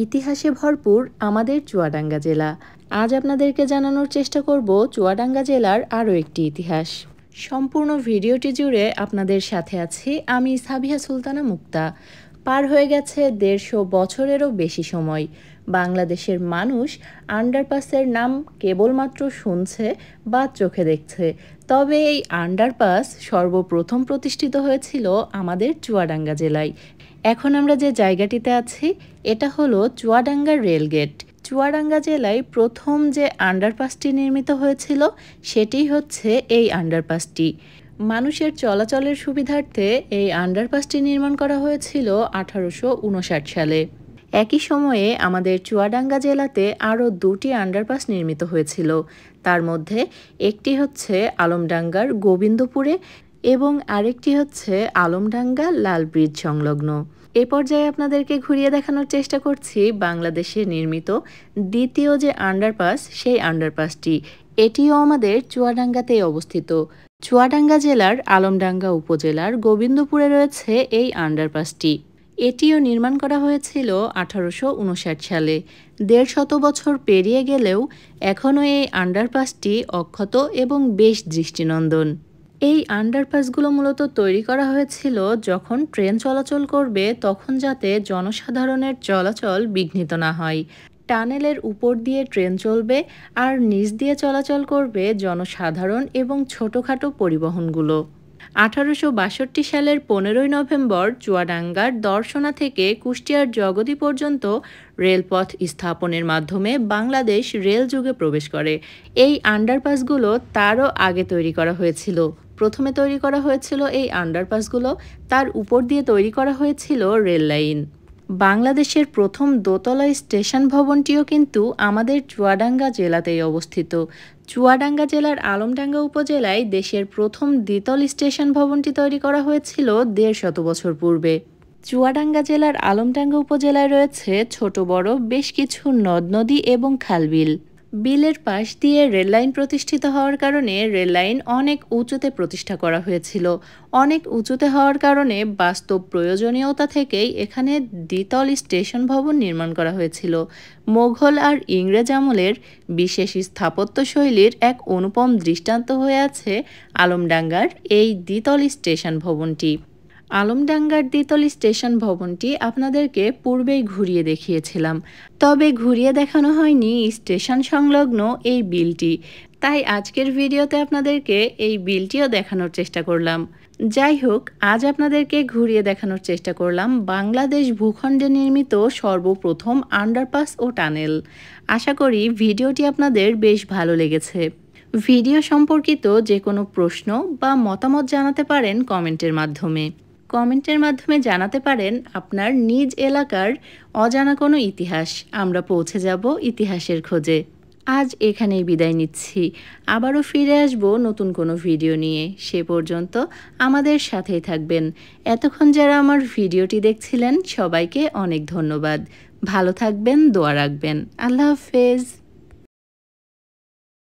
ইতিহাসে ভরপুর আমাদের চুয়াডাঙ্গা জেলা। আজ আপনাদেরকে জানানোর চেষ্টা করব চুয়াডাঙ্গা জেলার আরও একটি ইতিহাস। সম্পূর্ণ ভিডিওটি জুড়ে আপনাদের সাথে আছি আমি সাবিহা সুলতানা মুক্তা। পার হয়ে গেছে ১৫০ বছরেরও বেশি সময়। বাংলাদেশের মানুষ আন্ডারপাসের নাম কেবলমাত্র শুনছে বা চোখে দেখছে, তবে এই আন্ডারপাস সর্বপ্রথম প্রতিষ্ঠিত হয়েছিল আমাদের চুয়াডাঙ্গা জেলায়। এখন আমরা যে জায়গাটিতে আছি এটা হলো চুয়াডাঙ্গা রেলগেট। চুয়াডাঙ্গা জেলায় প্রথম যে আন্ডারপাসটি নির্মিত হয়েছিল সেটি হচ্ছে এই আন্ডারপাসটি। মানুষের চলাচলের সুবিধার্থে এই আন্ডারপাসটি নির্মাণ করা হয়েছিল 1859 সালে। একই সময়ে আমাদের চুয়াডাঙ্গা জেলাতে আরও 2টি আন্ডারপাস নির্মিত হয়েছিল। তার মধ্যে একটি হচ্ছে আলমডাঙ্গার গোবিন্দপুরে এবং আরেকটি হচ্ছে আলমডাঙ্গা লাল ব্রিজ সংলগ্ন। এ পর্যায়ে আপনাদেরকে ঘুরিয়ে দেখানোর চেষ্টা করছি বাংলাদেশে নির্মিত দ্বিতীয় যে আন্ডারপাস, সেই আন্ডারপাসটি। এটিও আমাদের চুয়াডাঙ্গাতেই অবস্থিত। চুয়াডাঙ্গা জেলার আলমডাঙ্গা উপজেলার গোবিন্দপুরে রয়েছে এই আন্ডারপাসটি। এটিও নির্মাণ করা হয়েছিল 1859 সালে। 150 বছর পেরিয়ে গেলেও এখনও এই আন্ডারপাসটি অক্ষত এবং বেশ দৃষ্টিনন্দন। এই আন্ডারপাসগুলো মূলত তৈরি করা হয়েছিল যখন ট্রেন চলাচল করবে তখন যাতে জনসাধারণের চলাচল বিঘ্নিত না হয়। টানেলের উপর দিয়ে ট্রেন চলবে আর নিচ দিয়ে চলাচল করবে জনসাধারণ এবং ছোটোখাটো পরিবহনগুলো। 1862 সালের 15ই নভেম্বর চুয়াডাঙ্গার দর্শনা থেকে কুষ্টিয়ার জগতি পর্যন্ত রেলপথ স্থাপনের মাধ্যমে বাংলাদেশ রেল যুগে প্রবেশ করে। এই আন্ডারপাসগুলো তারও আগে তৈরি করা হয়েছিল। প্রথমে তৈরি করা হয়েছিল এই আন্ডারপাসগুলো, তার উপর দিয়ে তৈরি করা হয়েছিল রেল লাইন। বাংলাদেশের প্রথম দোতলা স্টেশন ভবনটিও কিন্তু আমাদের চুয়াডাঙ্গা জেলাতেই অবস্থিত। চুয়াডাঙ্গা জেলার আলমডাঙ্গা উপজেলায় দেশের প্রথম দ্বিতল স্টেশন ভবনটি তৈরি করা হয়েছিল 150 বছর পূর্বে। চুয়াডাঙ্গা জেলার আলমডাঙ্গা উপজেলায় রয়েছে ছোট বড় বেশ কিছু নদ নদী এবং খালবিল। বিলের পাশ দিয়ে রেললাইন প্রতিষ্ঠিত হওয়ার কারণে রেললাইন অনেক উঁচুতে প্রতিষ্ঠা করা হয়েছিল। অনেক উঁচুতে হওয়ার কারণে বাস্তব প্রয়োজনীয়তা থেকেই এখানে দ্বিতল স্টেশন ভবন নির্মাণ করা হয়েছিল। মোগল আর ইংরেজ আমলের বিশেষ স্থাপত্যশৈলীর এক অনুপম দৃষ্টান্ত হয়ে আছে আলমডাঙ্গার এই দ্বিতল স্টেশন ভবনটি। আলমডাঙ্গার দ্বিতল স্টেশন ভবনটি আপনাদেরকে পূর্বেই ঘুরিয়ে দেখিয়েছিলাম, তবে ঘুরিয়ে দেখানো হয়নি স্টেশন সংলগ্ন এই বিলটি। তাই আজকের ভিডিওতে আপনাদেরকে এই বিলটিও দেখানোর চেষ্টা করলাম। যাই হোক, আজ আপনাদেরকে ঘুরিয়ে দেখানোর চেষ্টা করলাম বাংলাদেশ ভূখণ্ডে নির্মিত সর্বপ্রথম আন্ডারপাস ও টানেল। আশা করি ভিডিওটি আপনাদের বেশ ভালো লেগেছে। ভিডিও সম্পর্কিত যে কোনো প্রশ্ন বা মতামত জানাতে পারেন কমেন্টের মাধ্যমে। কমেন্টের মাধ্যমে জানাতে পারেন আপনার নিজ এলাকার অজানা কোনো ইতিহাস। আমরা পৌঁছে যাব ইতিহাসের খোঁজে। আজ এখানেই বিদায় নিচ্ছি। আবারও ফিরে আসব নতুন কোনো ভিডিও নিয়ে। সে পর্যন্ত আমাদের সাথেই থাকবেন। এতক্ষণ যারা আমার ভিডিওটি দেখছিলেন সবাইকে অনেক ধন্যবাদ। ভালো থাকবেন, দোয়া রাখবেন। আল্লাহ হাফেজ।